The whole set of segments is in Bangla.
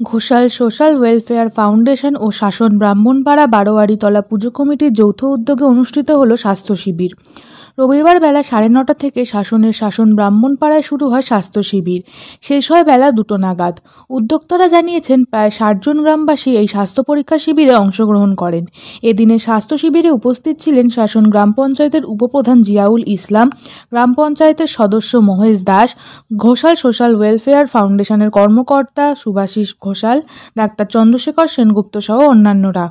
ঘোষাল সোশ্যাল ওয়েলফেয়ার ফাউন্ডেশন ও শাসন ব্রাহ্মণপাড়া বারোয়ারিতলা পুজো কমিটির যৌথ উদ্যোগে অনুষ্ঠিত হল স্বাস্থ্য শিবির। রবিবার বেলা 9:30 থেকে শাসন ব্রাহ্মণপাড়ায় শুরু হয় স্বাস্থ্য শিবির, শেষ হয় বেলা 2টো নাগাদ। উদ্যোক্তারা জানিয়েছেন প্রায় 60 জন গ্রামবাসী এই স্বাস্থ্য পরীক্ষা শিবিরে অংশগ্রহণ করেন। এদিনে স্বাস্থ্য শিবিরে উপস্থিত ছিলেন শাসন গ্রাম পঞ্চায়েতের উপপ্রধান জিয়াউল ইসলাম, গ্রাম পঞ্চায়েতের সদস্য মহেশ দাস, ঘোষাল সোশ্যাল ওয়েলফেয়ার ফাউন্ডেশনের কর্মকর্তা সুভাষিস ঘোষাল, ডাক্তার চন্দ্রশেখর সেনগুপ্ত সহ অন্যান্যরা।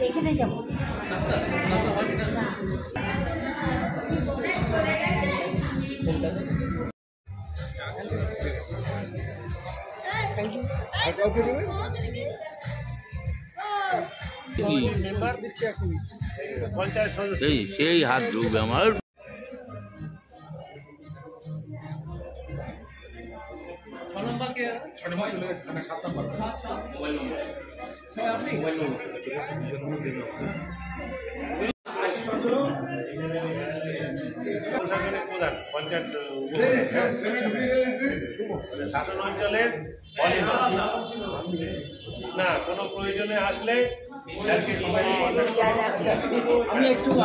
এখানে যাবো সেই হাত ধুবে আমার। প্রশাসনিক প্রধান পঞ্চায়েত শাসন অঞ্চলের না কোনো প্রয়োজনে আসলে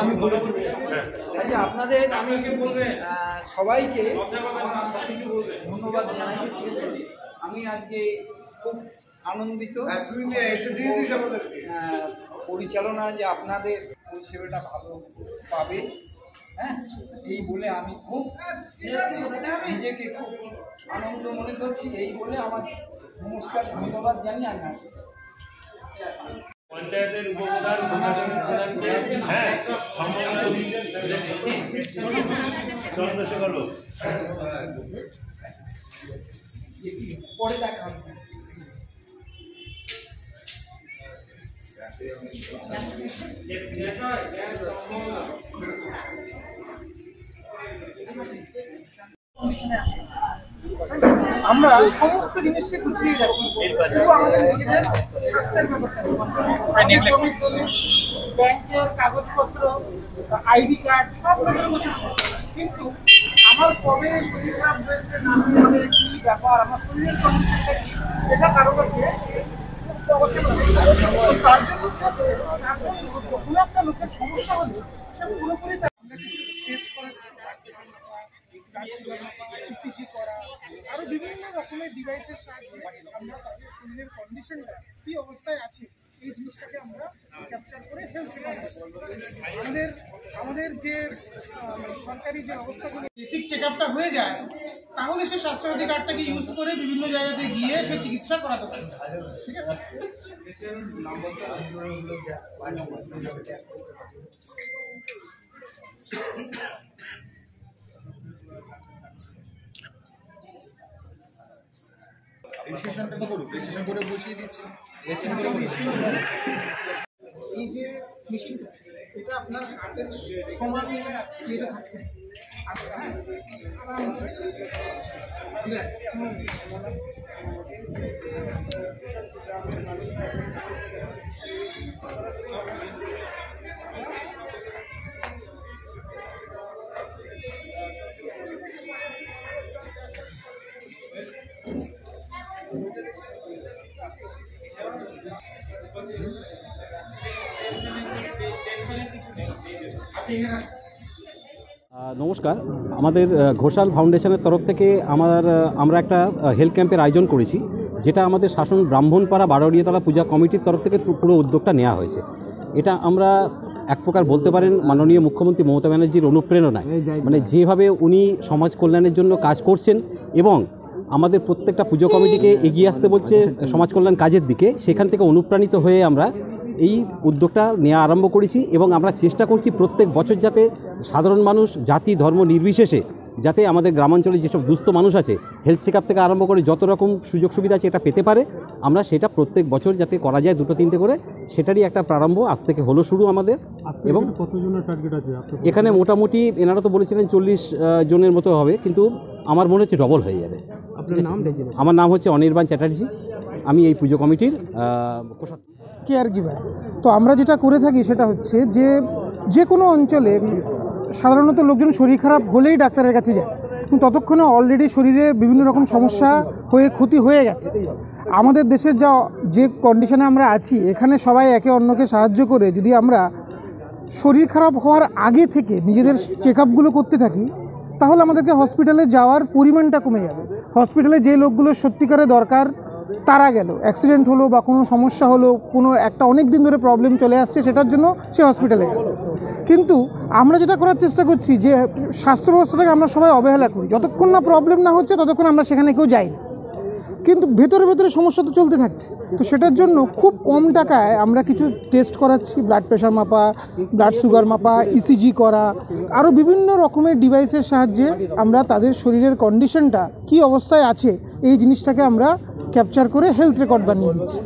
আমি বলে দেব। আচ্ছা, আপনাদের আমি সবাইকে ধন্যবাদ জানাচ্ছি। আমি আজকে খুব আনন্দিত পরিচালনা যে আপনাদের পরিষেবাটা ভালো পাবে, হ্যাঁ, এই বলে আমি খুব নিজেকে খুব আনন্দ মনে করছি। এই বলে আমার নমস্কার, ধন্যবাদ জানিয়ে আমি আসি। পঞ্চায়েতের উপপ্রধান হ্যাঁ চন্দ্রশেখর পরে দেখা হবে। আমরা সমস্ত জিনিসকে গুছিয়ে রাখি, শুধু আমাদের নিজেদের স্বাস্থ্যের ব্যাপারটা। ব্যাংকের কাগজপত্র, আইডি কার্ড সব ব্যাপারে গোছানো, কিন্তু আমার কবে শরীর খারাপ হয়েছে না হয়েছে, কি ব্যাপার, আমার শরীরের কন্ডিশনটা কি, এটা কারো কাছে তার জন্য কোনো একটা লোকের সমস্যা হলে সে পুরোপুরি আমরা কিছু টেস্ট করাচ্ছি, ইসিজি করা, আরো বিভিন্ন রকমের ডিভাইসের সাহায্যে আমরা তাদের শরীরের কন্ডিশনটা কি অবস্থায় আছে এই জিনিসটাকে আমরা ক্যাপচার করে হেল্প আমাদের যে সরকারি যে অবস্থাগুলো বেসিক চেক আপটা হয়ে যায়, তাহলে সে স্বাস্থ্যসাথী কার্ডটাকে ইউজ করে বিভিন্ন জায়গাতে গিয়ে সে চিকিৎসা করাতে পারে। ঠিক আছে, রেজিস্ট্রেশনটা তো করুন, রেজিস্ট্রেশন করে বসিয়ে দিচ্ছি। এই যে মেশিনটা, এটা আপনার হাতের সমান ইয়েতে থাকতে নমস্কার, আমাদের ঘোষাল ফাউন্ডেশনের তরফ থেকে আমরা একটা হেলথ ক্যাম্পের আয়োজন করেছি, যেটা আমাদের শাসন ব্রাহ্মণপাড়া বারোয়ারিতলা পূজা কমিটির তরফ থেকে পুরো উদ্যোগটা নেওয়া হয়েছে। এটা আমরা এক প্রকার বলতে পারেন মাননীয় মুখ্যমন্ত্রী মমতা ব্যানার্জির অনুপ্রেরণায়, মানে যেভাবে উনি সমাজ কল্যাণের জন্য কাজ করছেন এবং আমাদের প্রত্যেকটা পুজো কমিটিকে এগিয়ে আসতে বলছে সমাজ কল্যাণ কাজের দিকে, সেখান থেকে অনুপ্রাণিত হয়ে আমরা এই উদ্যোগটা নেওয়া আরম্ভ করেছি এবং আমরা চেষ্টা করছি প্রত্যেক বছর যাতে সাধারণ মানুষ জাতি ধর্ম নির্বিশেষে যাতে আমাদের গ্রামাঞ্চলে যেসব দুস্থ মানুষ আছে হেলথ চেক আপ থেকে আরম্ভ করে যত রকম সুযোগ সুবিধা আছে এটা পেতে পারে, আমরা সেটা প্রত্যেক বছর যাতে করা যায় 2-3টে করে, সেটারই একটা প্রারম্ভ আজ থেকে হলো শুরু আমাদের। এবং কতজনের টার্গেট আছে এখানে মোটামুটি এনারা তো বলেছিলেন 40 জনের মতো হবে, কিন্তু আমার মনে হচ্ছে ডবল হয়ে যাবে। আপনার নাম? আমার নাম হচ্ছে অনির্বাণ চ্যাটার্জি, আমি এই পুজো কমিটির কেয়ার গিভার। তো আমরা যেটা করে থাকি সেটা হচ্ছে যে কোনো অঞ্চলে সাধারণত লোকজন শরীর খারাপ হলেই ডাক্তারের কাছে যায়, কিন্তু ততক্ষণে অলরেডি শরীরে বিভিন্ন রকম সমস্যা হয়ে ক্ষতি হয়ে গেছে। আমাদের দেশের যে কন্ডিশনে আমরা আছি, এখানে সবাই একে অন্যকে সাহায্য করে যদি আমরা শরীর খারাপ হওয়ার আগে থেকে নিজেদের চেক আপগুলো করতে থাকি, তাহলে আমাদেরকে হসপিটালে যাওয়ার পরিমাণটা কমে যাবে। হসপিটালে যে লোকগুলো সত্যিকারে দরকার তারা গেল, অ্যাক্সিডেন্ট হলো বা কোনো সমস্যা হলো, কোনো একটা অনেক দিন ধরে প্রবলেম চলে আসছে, সেটার জন্য সে হসপিটালে গেল। কিন্তু আমরা যেটা করার চেষ্টা করছি যে স্বাস্থ্য ব্যবস্থাটাকে আমরা সবাই অবহেলা করি, যতক্ষণ না প্রবলেম না হচ্ছে ততক্ষণ আমরা সেখানে কেউ যাই, কিন্তু ভেতরে ভেতরে সমস্যা তো চলতে থাকছে। তো সেটার জন্য খুব কম টাকায় আমরা কিছু টেস্ট করাচ্ছি, ব্লাড প্রেশার মাপা, ব্লাড সুগার মাপা, ইসিজি করা, আরও বিভিন্ন রকমের ডিভাইসের সাহায্যে আমরা তাদের শরীরের কন্ডিশনটা কী অবস্থায় আছে এই জিনিসটাকে আমরা ক্যাপচার করে হেলথ রেকর্ড বানিয়ে দিচ্ছি।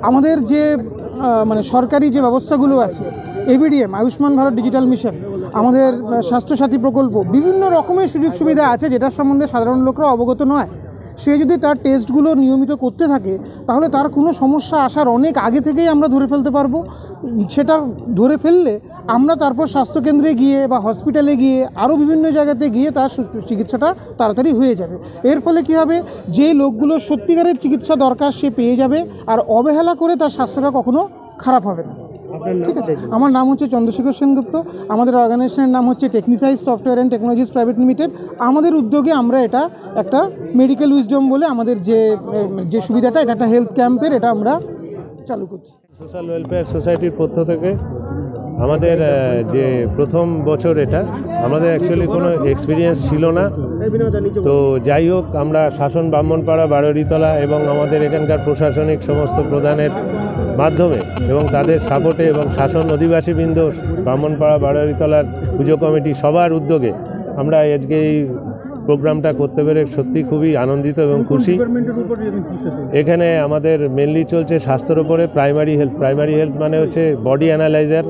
আমাদের যে মানে সরকারি যে ব্যবস্থাগুলো আছে, ABDM, Ayushman Bharat digital mission, আমাদের স্বাস্থ্যসাথী প্রকল্প, বিভিন্ন রকমের সুযোগ সুবিধা আছে যেটার সম্বন্ধে সাধারণ লোকরা অবগত নয়। সে যদি তার টেস্টগুলো নিয়মিত করতে থাকে তাহলে তার কোনো সমস্যা আসার অনেক আগে থেকেই আমরা ধরে ফেলতে পারবো। সেটা ধরে ফেললে আমরা তারপর স্বাস্থ্যকেন্দ্রে গিয়ে বা হসপিটালে গিয়ে আরও বিভিন্ন জায়গাতে গিয়ে তার চিকিৎসাটা তাড়াতাড়ি হয়ে যাবে। এর ফলে কী হবে, যে লোকগুলো সত্যিকারের চিকিৎসা দরকার সে পেয়ে যাবে, আর অবহেলা করে তার স্বাস্থ্যটা কখনো খারাপ হবে না। ঠিক আছে, আমার নাম হচ্ছে চন্দ্রশেখর সেনগুপ্ত, আমাদের অর্গানাইজেশনের নাম হচ্ছে Technisize software and technologies private limited. আমাদের উদ্যোগে আমরা এটা একটা মেডিকেল উইজডম বলে আমাদের যে সুবিধাটা, এটা একটা হেলথ ক্যাম্পের, এটা আমরা চালু করছি। সোশ্যাল ওয়েলফেয়ার সোসাইটির পক্ষ থেকে আমাদের যে প্রথম বছর, এটা আমাদের অ্যাকচুয়ালি কোনো এক্সপিরিয়েন্স ছিল না। তো যাই হোক, আমরা শাসন ব্রাহ্মণপাড়া বারোয়ারিতলা এবং আমাদের এখানকার প্রশাসনিক সমস্ত প্রধানের মাধ্যমে এবং তাদের সাপোর্টে এবং শাসন অধিবাসীবৃন্দ, ব্রাহ্মণপাড়া বারোয়ারিতলার পুজো কমিটি সবার উদ্যোগে আমরা আজকে এই প্রোগ্রামটা করতে পেরে সত্যি খুবই আনন্দিত এবং খুশি। এখানে আমাদের মেনলি চলছে স্বাস্থ্যের উপরে প্রাইমারি হেলথ মানে হচ্ছে body analyser,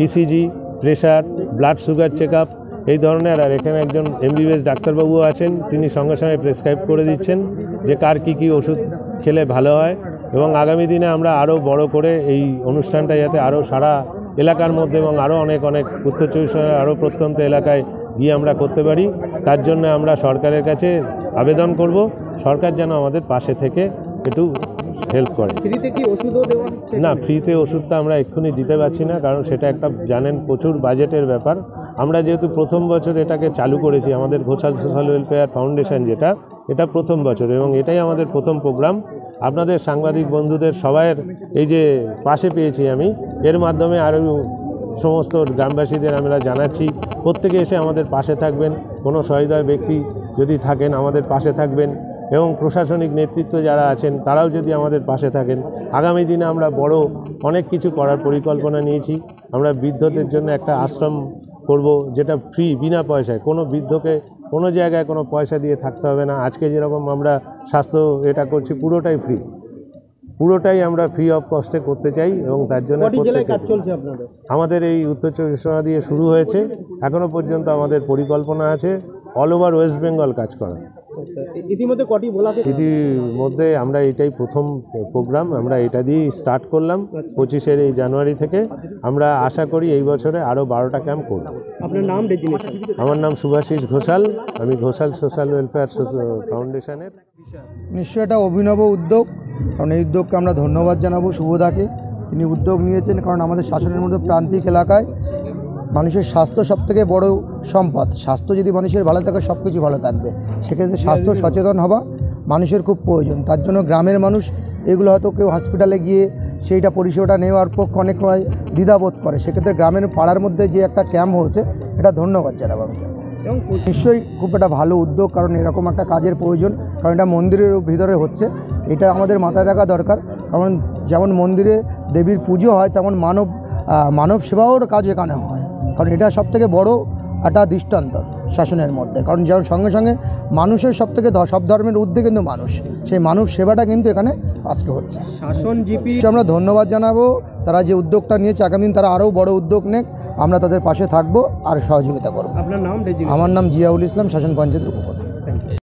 ECG, pressure, blood sugar check up, এই ধরনের। আর এখানে একজন এমবিবিএস ডাক্তারবাবুও আছেন, তিনি সঙ্গে সঙ্গে প্রেসক্রাইব করে দিচ্ছেন যে কার কী ওষুধ খেলে ভালো হয়। এবং আগামী দিনে আমরা আরও বড় করে এই অনুষ্ঠানটা যাতে আরও সারা এলাকার মধ্যে এবং আরও অনেক উত্তর চব্বিশ পরগনার আরও প্রত্যন্ত এলাকায় গিয়ে আমরা করতে পারি, তার জন্য আমরা সরকারের কাছে আবেদন করব, সরকার যেন আমাদের পাশে থেকে একটু হেল্প করে। ফ্রিতে কি ওষুধও দেওয়া হচ্ছে? না, ফ্রিতে ওষুধটা আমরা এক্ষুনি দিতে পারছি না, কারণ সেটা একটা জানেন প্রচুর বাজেটের ব্যাপার। আমরা যেহেতু প্রথম বছর এটাকে চালু করেছি, আমাদের ঘোষাল সোশ্যাল ওয়েলফেয়ার ফাউন্ডেশন এটা প্রথম বছর এবং এটাই আমাদের প্রথম প্রোগ্রাম। আপনাদের সাংবাদিক বন্ধুদের সবাইয়ের এই যে পাশে পেয়েছি আমি, এর মাধ্যমে আরও সমস্ত গ্রামবাসীদের আমরা জানাচ্ছি প্রত্যেকে এসে আমাদের পাশে থাকবেন, কোনো সহৃদয় ব্যক্তি যদি থাকেন আমাদের পাশে থাকবেন এবং প্রশাসনিক নেতৃত্ব যারা আছেন তারাও যদি আমাদের পাশে থাকেন। আগামী দিনে আমরা বড় অনেক কিছু করার পরিকল্পনা নিয়েছি। আমরা বৃদ্ধদের জন্য একটা আশ্রম করব, যেটা ফ্রি, বিনা পয়সায়। কোনো বৃদ্ধকে কোনো জায়গায় কোনো পয়সা দিয়ে থাকতে হবে না। আজকে যেরকম আমরা স্বাস্থ্য এটা করছি পুরোটাই আমরা ফ্রি অফ কস্টে করতে চাই এবং তার জন্য আমাদের এই উত্তর চব্বিশ পরগনা দিয়ে শুরু হয়েছে, এখনও পর্যন্ত আমাদের পরিকল্পনা আছে অল ওভার ওয়েস্ট বেঙ্গল কাজ করা। ইতিমধ্যে আমরা এটাই প্রথম প্রোগ্রাম, আমরা এটা দিয়েই স্টার্ট করলাম 25 এই জানুয়ারি থেকে। আমরা আশা করি এই বছরে আরও 12টা ক্যাম্প করব। আপনার নাম? আমার নাম শুভাশিস ঘোষাল, আমি ঘোষাল সোশ্যাল ওয়েলফেয়ার ফাউন্ডেশনের। নিশ্চয়ই এটা অভিনব উদ্যোগ, কারণ এই উদ্যোগকে আমরা ধন্যবাদ জানাবো শুভদাকে। তিনি উদ্যোগ নিয়েছেন কারণ আমাদের শাসনের মধ্যে প্রান্তিক এলাকায় মানুষের স্বাস্থ্য সবথেকে বড় সম্পদ। স্বাস্থ্য যদি মানুষের ভালো থাকে সব কিছু ভালো থাকবে। সেক্ষেত্রে স্বাস্থ্য সচেতন হওয়া মানুষের খুব প্রয়োজন। তার জন্য গ্রামের মানুষ এগুলো হয়তো কেউ হসপিটালে গিয়ে সেইটা পরিষেবাটা নেওয়ার পক্ষে অনেক সময় দ্বিধাবোধ করে। সেক্ষেত্রে গ্রামের পাড়ার মধ্যে যে একটা ক্যাম্প হচ্ছে এটা ধন্যবাদ জানাবো আমি। এবং নিশ্চয়ই খুব একটা ভালো উদ্যোগ, কারণ এরকম একটা কাজের প্রয়োজন, কারণ এটা মন্দিরের ভিতরে হচ্ছে। এটা আমাদের মাথায় রাখা দরকার, কারণ যেমন মন্দিরে দেবীর পুজো হয় তেমন মানব সেবাওর কাজ এখানে হয়, কারণ এটা সবথেকে বড় একটা দৃষ্টান্ত শাসনের মধ্যে। কারণ যেমন সঙ্গে সঙ্গে মানুষের সবথেকে সব ধর্মের ঊর্ধ্বে কিন্তু মানুষ, সেই মানব সেবাটা কিন্তু এখানে আজকে হচ্ছে। শাসন জিপি আমরা ধন্যবাদ জানাবো, তারা যে উদ্যোগটা নিয়েছে, আগামী দিন তারা আরও বড় উদ্যোগ নেক, আমরা তাদের পাশে থাকবো আর সহযোগিতা করবো। আপনার নাম? আমার নাম জিয়াউল ইসলাম, শাসন পঞ্চায়েতের উপপ্রধান।